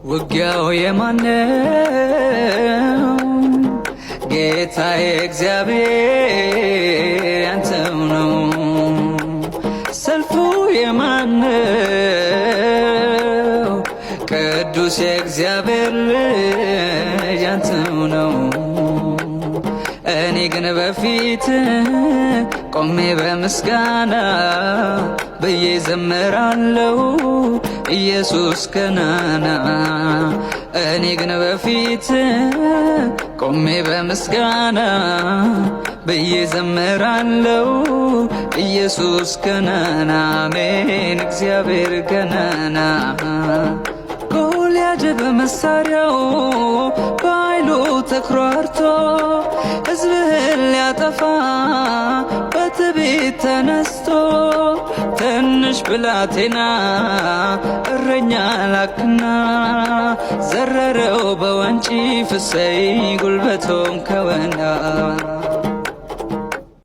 ውጊያው የማነው? ጌታዬ እግዚአብሔር ያንተው ነው። ሰልፉ የማነው? ቅዱስ የእግዚአብሔር ልጅ ያንተው ነው። እኔ ግን በፊት ቆሜ በምስጋና ብዬ ዘምራለሁ ኢየሱስ ገናና። እኔ ግን በፊት ቆሜ በምስጋና ብዬ ዘምራለሁ ኢየሱስ ገናና። አሜን እግዚአብሔር ገናና። ጎልያድ በመሳሪያው በኃይሉ ተኩራርቶ ሕዝብህን ሊያጠፋ በትዕቢት ተነስቶ ትንሽ ብላቴና እረኛ ላክና ዘረረው በወንጭፍ እሰይ ጉልበቶም ከወና